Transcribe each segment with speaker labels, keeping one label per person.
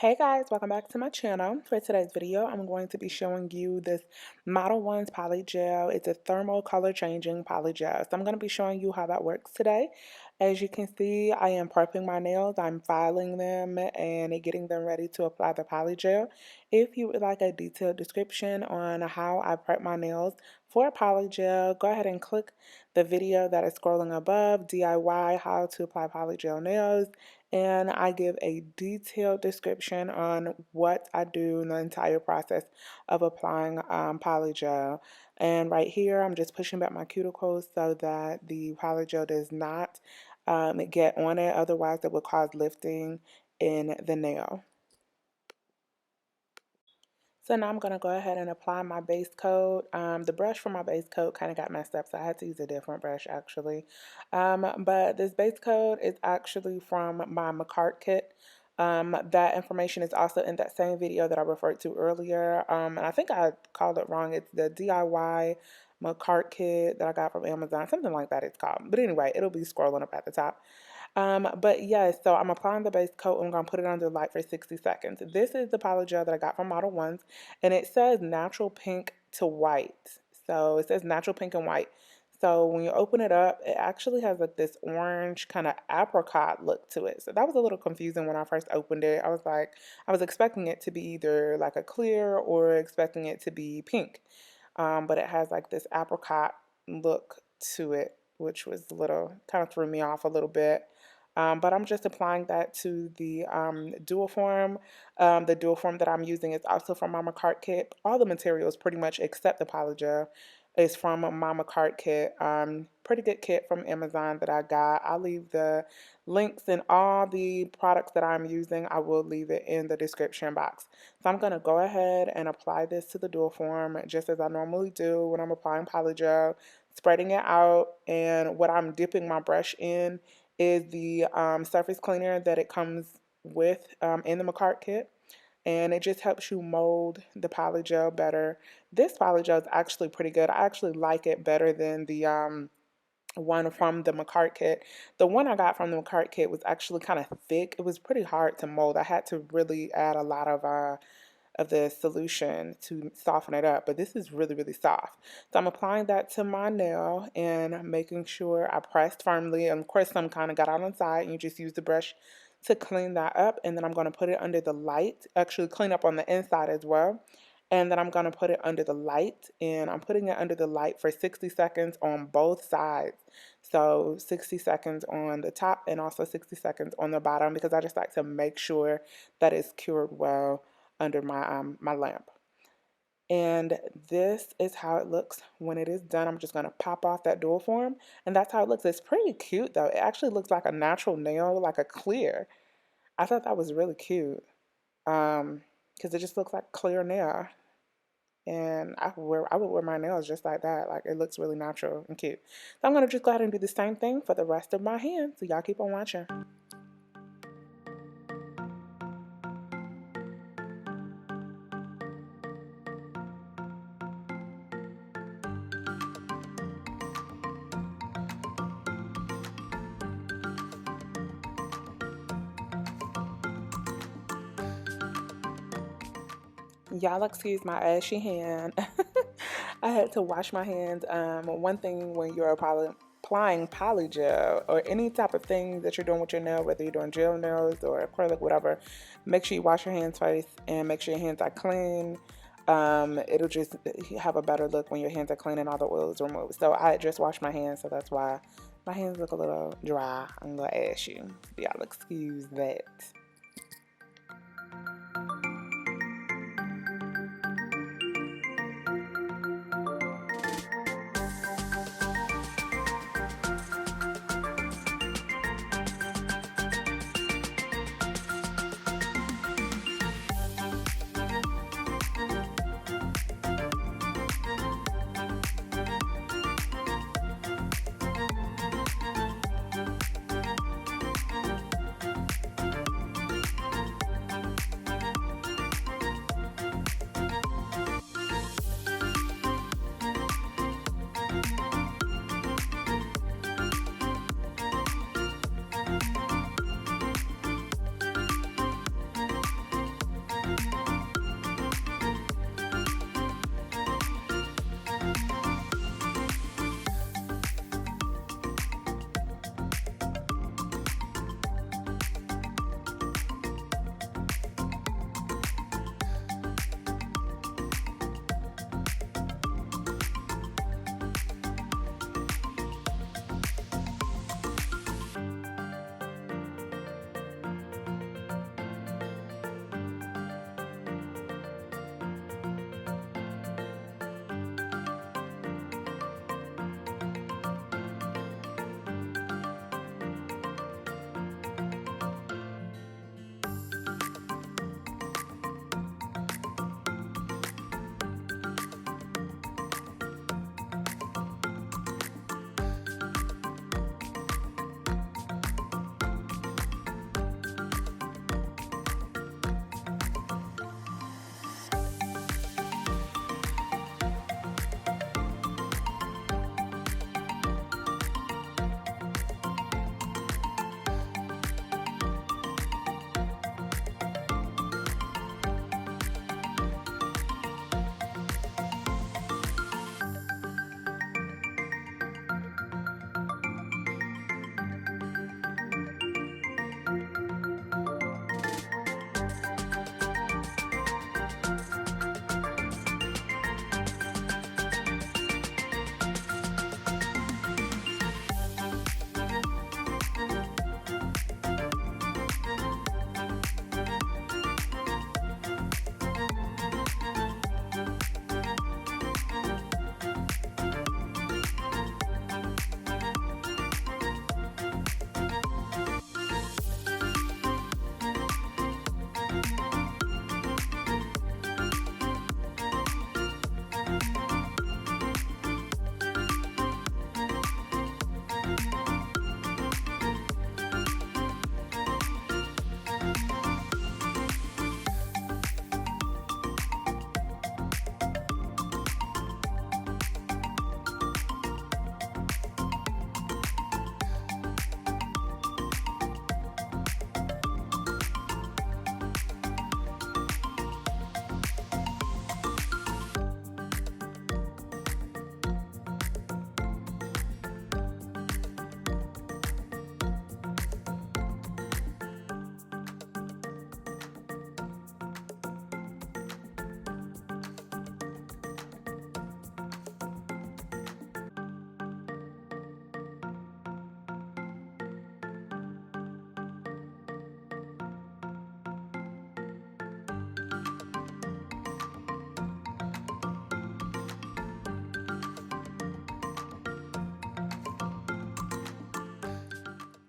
Speaker 1: Hey guys, welcome back to my channel. For today's video, I'm going to be showing you this Model 1's PolyGel. It's a thermal color changing PolyGel. So I'm going to be showing you how that works today. As you can see, I am prepping my nails. I'm filing them and getting them ready to apply the PolyGel. If you would like a detailed description on how I prep my nails for PolyGel, go ahead and click the video that is scrolling above, DIY how to apply PolyGel nails. And I give a detailed description on what I do in the entire process of applying polygel. And right here, I'm just pushing back my cuticles so that the polygel does not get on it. Otherwise, it will cause lifting in the nail. So now I'm going to go ahead and apply my base coat. The brush for my base coat kind of got messed up, so I had to use a different brush actually. But this base coat is actually from my McCart kit. That information is also in that same video that I referred to earlier. And I think I called it wrong. It's the DIY McCart kit that I got from Amazon, something like that it's called. But anyway, it'll be scrolling up at the top. But yes, so I'm applying the base coat and I'm going to put it under the light for 60 seconds. This is the polygel that I got from Model 1's, and it says natural pink to white. So it says natural pink and white. So when you open it up, it actually has like this orange kind of apricot look to it. So that was a little confusing when I first opened it. I was expecting it to be either like a clear or expecting it to be pink. But it has like this apricot look to it, which was a little, kind of threw me off a little bit. But I'm just applying that to the dual form. The dual form that I'm using is also from Mama Cart Kit. All the materials pretty much except the polygel is from Mama Cart Kit. Pretty good kit from Amazon that I got. I'll leave the links and all the products that I'm using. I will leave it in the description box. So I'm going to go ahead and apply this to the dual form just as I normally do when I'm applying polygel, spreading it out. And what I'm dipping my brush in is the surface cleaner that it comes with in the McCart kit. And it just helps you mold the polygel better. This polygel is actually pretty good. I actually like it better than the one from the McCart kit. The one I got from the McCart kit was actually kind of thick. It was pretty hard to mold. I had to really add a lot of the solution to soften it up, but this is really, really soft. So I'm applying that to my nail and making sure I pressed firmly. And of course, some kind of got out on the side, and you just use the brush to clean that up. And then I'm going to put it under the light, actually clean up on the inside as well. And then I'm going to put it under the light, and I'm putting it under the light for 60 seconds on both sides. So 60 seconds on the top and also 60 seconds on the bottom, because I just like to make sure that it's cured well under my lamp. And this is how it looks when it is done. I'm just going to pop off that dual form, and that's how it looks. It's pretty cute though. It actually looks like a natural nail, like a clear. I thought that was really cute because it just looks like clear nail. And I would wear my nails just like that. Like, it looks really natural and cute. So I'm going to just go ahead and do the same thing for the rest of my hands. So y'all keep on watching. Y'all excuse my ashy hand. I had to wash my hands. One thing when you're applying polygel or any type of thing that you're doing with your nail, whether you're doing gel nails or acrylic, whatever, make sure you wash your hands first and make sure your hands are clean. It'll just have a better look when your hands are clean and all the oil is removed. So I just washed my hands, so that's why my hands look a little dry. I'm gonna ask you. Y'all excuse that.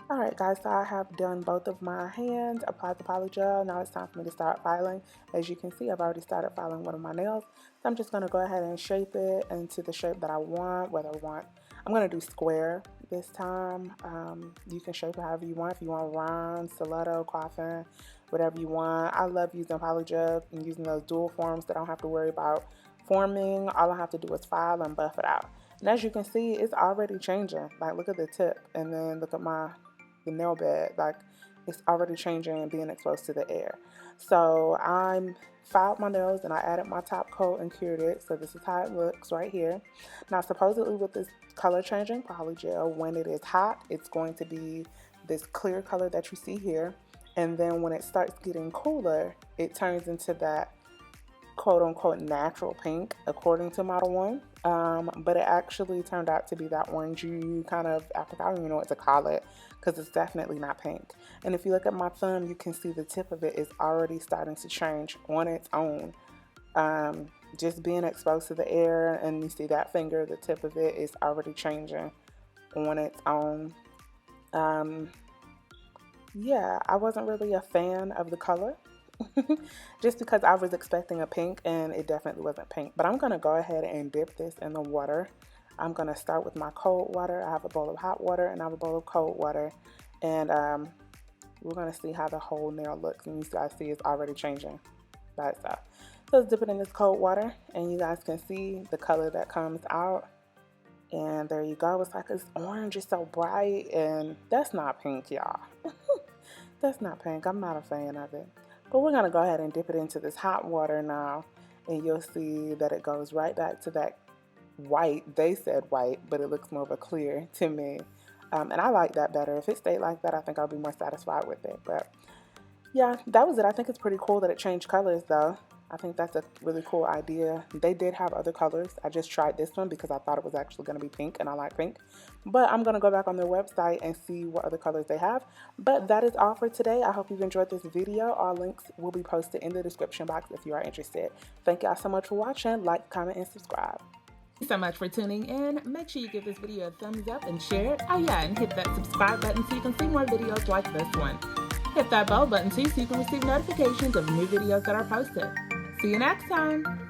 Speaker 1: Alright guys, so I have done both of my hands, applied the polygel. Now it's time for me to start filing. As you can see, I've already started filing one of my nails. So I'm just going to go ahead and shape it into the shape that I want, I'm going to do square this time. You can shape it however you want. If you want round, stiletto, coffin, whatever you want. I love using polygel and using those dual forms that I don't have to worry about forming. All I have to do is file and buff it out. And as you can see, it's already changing. Like, look at the tip, and then look at the nail bed. Like, it's already changing and being exposed to the air. So I filed my nails and I added my top coat and cured it. So this is how it looks right here. Now supposedly with this color changing polygel, when it is hot, it's going to be this clear color that you see here. And then when it starts getting cooler, it turns into that quote unquote natural pink according to model 1, but it actually turned out to be that orangey kind of apricot. I don't even know what to call it because it's definitely not pink. And if you look at my thumb, you can see the tip of it is already starting to change on its own, just being exposed to the air. And you see that finger, the tip of it is already changing on its own. Yeah, I wasn't really a fan of the color just because I was expecting a pink and it definitely wasn't pink. But I'm going to go ahead and dip this in the water. I'm going to start with my cold water. I have a bowl of hot water and I have a bowl of cold water. And we're going to see how the whole nail looks. And you guys see it's already changing by itself. So let's dip it in this cold water and you guys can see the color that comes out. And there you go. It's like, it's orange. It's so bright. And that's not pink, y'all. That's not pink. I'm not a fan of it. But we're going to go ahead and dip it into this hot water now. And you'll see that it goes right back to that white. They said white, but it looks more of a clear to me. And I like that better. If it stayed like that, I think I'll be more satisfied with it. But yeah, that was it. I think it's pretty cool that it changed colors though. I think that's a really cool idea. They did have other colors. I just tried this one because I thought it was actually going to be pink and I like pink. But I'm going to go back on their website and see what other colors they have. But that is all for today. I hope you've enjoyed this video. All links will be posted in the description box if you are interested. Thank y'all so much for watching. Like, comment, and subscribe. Thank you so much for tuning in. Make sure you give this video a thumbs up and share it. Oh yeah, and hit that subscribe button so you can see more videos like this one. Hit that bell button too so you can receive notifications of new videos that are posted. See you next time!